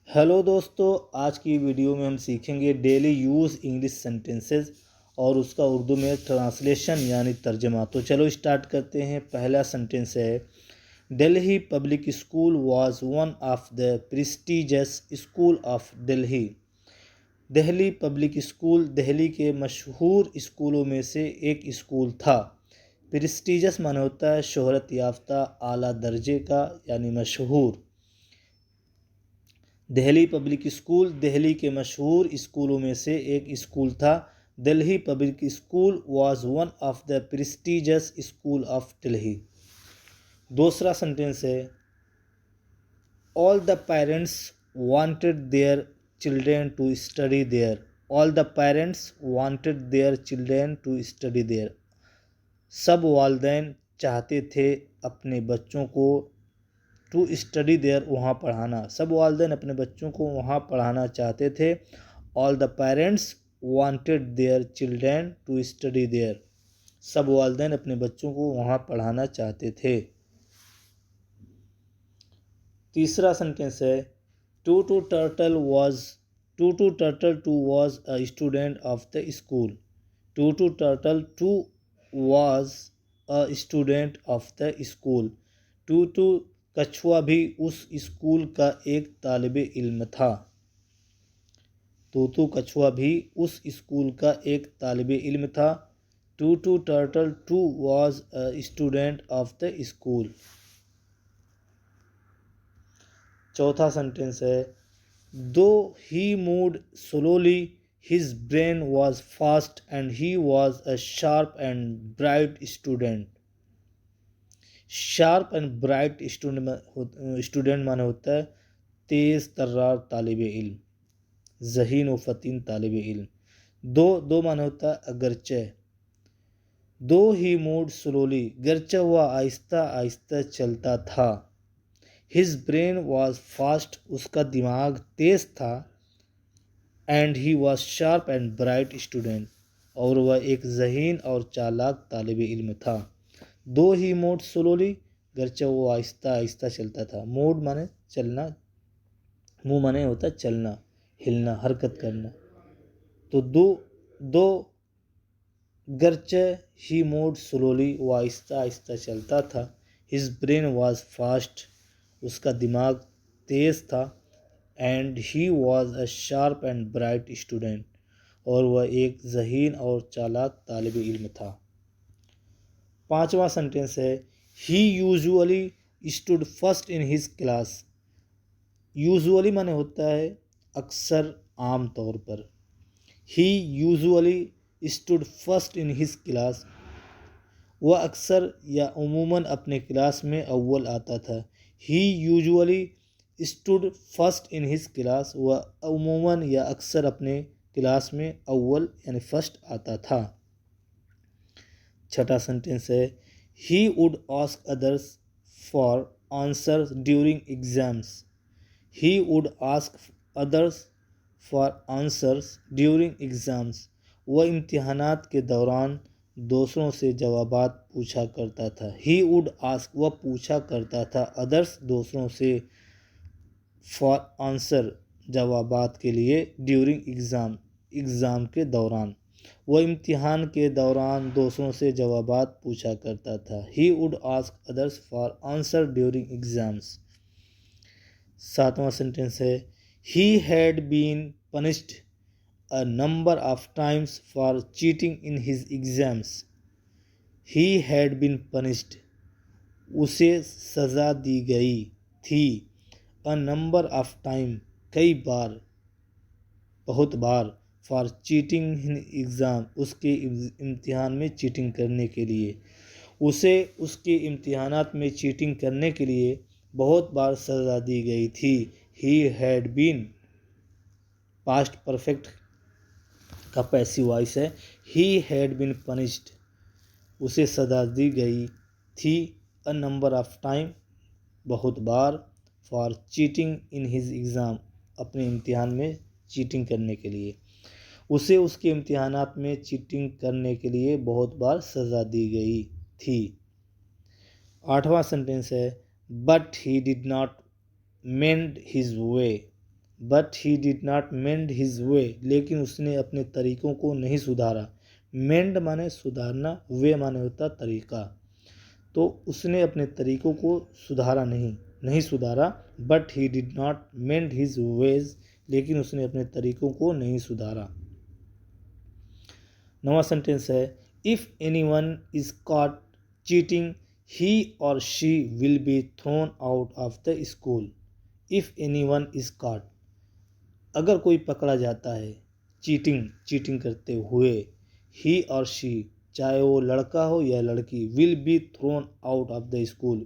Hello दोस्तों, आज की वीडियो में हम सीखेंगे डेली यूज़ इंग्लिश सेंटेंसेस और उसका उर्दू में ट्रांसलेशन यानी तर्जमा। तो चलो स्टार्ट करते हैं। पहला सेंटेंस है, Delhi public school was one of the prestigious school of Delhi. Delhi public school Delhi के मशहूर स्कूलों में से एक स्कूल था। प्रेस्टिजियस माने होता है शोहरत याफ्ता, आला दर्जे का यानी मशहूर। दिल्ली पब्लिक स्कूल दिल्ली के मशहूर स्कूलों में से एक स्कूल था। Delhi public school was one of the prestigious school of Delhi. दूसरा सेंटेंस है, all the parents wanted their children to study there. All the parents wanted their children to study there. सब वालिदैन चाहते थे अपने बच्चों को टू स्टडी देयर वहाँ पढ़ाना। सब वालिदैन अपने बच्चों को वहाँ पढ़ाना चाहते थे। All the parents wanted their children to study there. सब वालिदैन अपने बच्चों को वहाँ पढ़ाना चाहते थे। तीसरा सेंटेंस है, Tutu turtle too was a student of the school. Tutu turtle too was a student of the school. Tutu कछुआ भी उस स्कूल का एक तालिब इल्म था। तोतू कछुआ भी उस स्कूल का एक तालिब इल्म था। Tutu turtle too was a student of the school. चौथा सेंटेंस है, though he moved slowly his brain was fast and he was a sharp and bright student. Sharp and bright student माने होता है तेज़ तर्रार तालिब इल्म, ज़हीन व फ़तीन तालिब इल्म। दो माने होता है अगरचे। दो ही मूड स्लोली, गरचा हुआ आहिस्ता आहिस्ता चलता था। हिज ब्रेन वॉज फास्ट, उसका दिमाग तेज़ था। And he was sharp and bright student, और वह एक ज़हीन और चालाक तालिब इल्म था। दो ही मूड स्लोली, गरचा वो आहिस्ता आहिस्ता चलता था। मूड माने चलना, मुँह माने होता है चलना, हिलना, हरकत करना। तो दो गरचे ही मूड स्लोली, वो आहिस्ता आहिस्ता चलता था। हिज ब्रेन वॉज फास्ट, उसका दिमाग तेज़ था। And he was a sharp and bright student, और वह एक ज़हीन और चालाक तालिब इल्म था। पांचवा सेंटेंस है, he usually stood first in his class. Usually माने होता है अक्सर, आम तौर पर। He usually stood first in his class, वह अक्सर या उमूमन अपने क्लास में अव्वल आता था। He usually stood first in his class, वह उमूमन या अक्सर अपने क्लास में अव्वल यानी फर्स्ट आता था। छठा सेंटेंस है, ही would ask others for answers during exams. He would ask others for answers during exams, वह इम्तिहानात के दौरान दूसरों से जवाबात पूछा करता था। ही वुड आस्क, वह पूछा करता था, अदर्स दूसरों से, फॉर आंसर जवाबात के लिए, ड्यूरिंग एग्ज़ाम के दौरान, वह इम्तिहान के दौरान दूसरों से जवाबात पूछा करता था। He would ask others for answer during exams. सातवां सेंटेंस है, he had been punished a number of times for cheating in his exams. He had been punished, उसे सज़ा दी गई थी। अ नंबर ऑफ टाइम, कई बार, बहुत बार। फॉर चीटिंग इन एग्ज़ाम, उसके इम्तिहान में चीटिंग करने के लिए। उसे उसके इम्तिहानात में चीटिंग करने के लिए बहुत बार सज़ा दी गई थी। He had been, past perfect का पैसिव वॉइस है। ही हैड बीन पनिश्ड, उसे सज़ा दी गई थी। अ नंबर ऑफ टाइम, बहुत बार। For cheating in his exam, अपने इम्तिहान में चीटिंग करने के लिए। उसे उसके इम्तिहानात में चीटिंग करने के लिए बहुत बार सज़ा दी गई थी। आठवां सेंटेंस है, but he did not mend his way. But he did not mend his way, लेकिन उसने अपने तरीकों को नहीं सुधारा। मेंड माने सुधारना, वे माने होता तरीका। तो उसने अपने तरीकों को सुधारा नहीं सुधारा। But he did not mend his veg, लेकिन उसने अपने तरीकों को नहीं सुधारा। नवा सेंटेंस है, if anyone is caught cheating he और she will be thrown out of the school. If anyone is caught, अगर कोई पकड़ा जाता है चीटिंग करते हुए, ही और शी, चाहे वो लड़का हो या लड़की, will be thrown out of the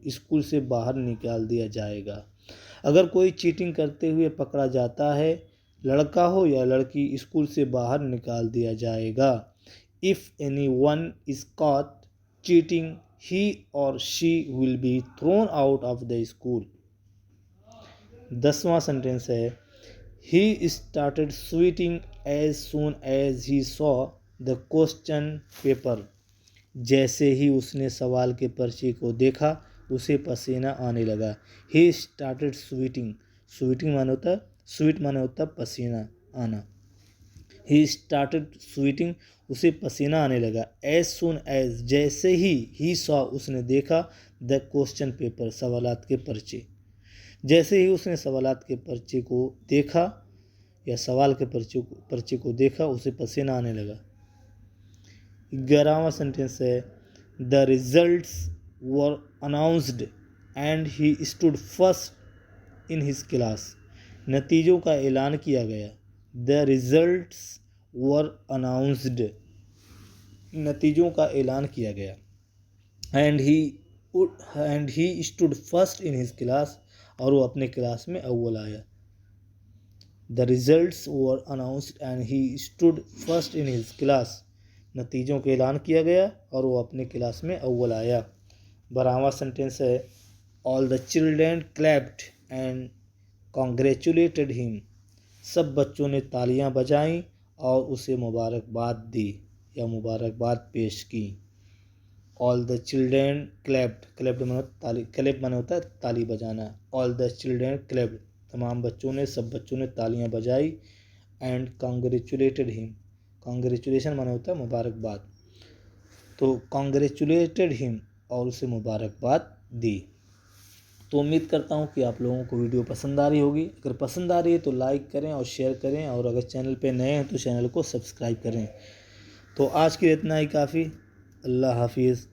school से बाहर निकाल दिया जाएगा। अगर कोई चीटिंग करते हुए पकड़ा जाता है, लड़का हो या लड़की, स्कूल से बाहर निकाल दिया जाएगा। If any one is caught cheating he और she will be thrown out of the school. 10वां सेंटेंस है, he started sweating as soon as he saw the question paper. जैसे ही उसने सवाल के पर्चे को देखा, उसे पसीना आने लगा। ही स्टार्टेड स्वेटिंग माने होता, स्वीट माने होता पसीना आना। ही स्टार्टेड स्वेटिंग, उसे पसीना आने लगा। एज सून एज, जैसे ही सॉ, उसने देखा, द क्वेश्चन पेपर, सवालात के पर्चे। जैसे ही उसने सवालात के पर्चे को देखा या सवाल के पर्चे को देखा, उसे पसीना आने लगा। 11वां सेंटेंस है, the results were announced and he stood first in his class. नतीजों का ऐलान किया गया। द रिजल्ट्स वर अनाउंस्ड, नतीजों का ऐलान किया गया। And he stood first in his class, और वो अपने क्लास में अव्वल आया। The results were announced and he stood first in his class, नतीजों का ऐलान किया गया और वो अपने क्लास में अव्वल आया। 12वां सेंटेंस है, all the children clapped and congratulated him. सब बच्चों ने तालियां बजाईं और उसे मुबारकबाद दी या मुबारकबाद पेश की। ऑल द चिल्ड्रेन क्लैप्ड माने होता है ताली बजाना। ऑल द चिल्ड्रेन क्लैप्ड, तमाम बच्चों ने, सब बच्चों ने तालियां बजाई। एंड कॉन्ग्रेचुलेटेड हिम, कॉन्ग्रेचुलेशन माने होता है मुबारकबाद। तो कॉन्ग्रेचुलेटेड हिम, और उसे मुबारकबाद दी। तो उम्मीद करता हूँ कि आप लोगों को वीडियो पसंद आ रही होगी। अगर पसंद आ रही है तो लाइक करें और शेयर करें, और अगर चैनल पे नए हैं तो चैनल को सब्सक्राइब करें। तो आज के लिए इतना ही काफ़ी। अल्लाह हाफिज़।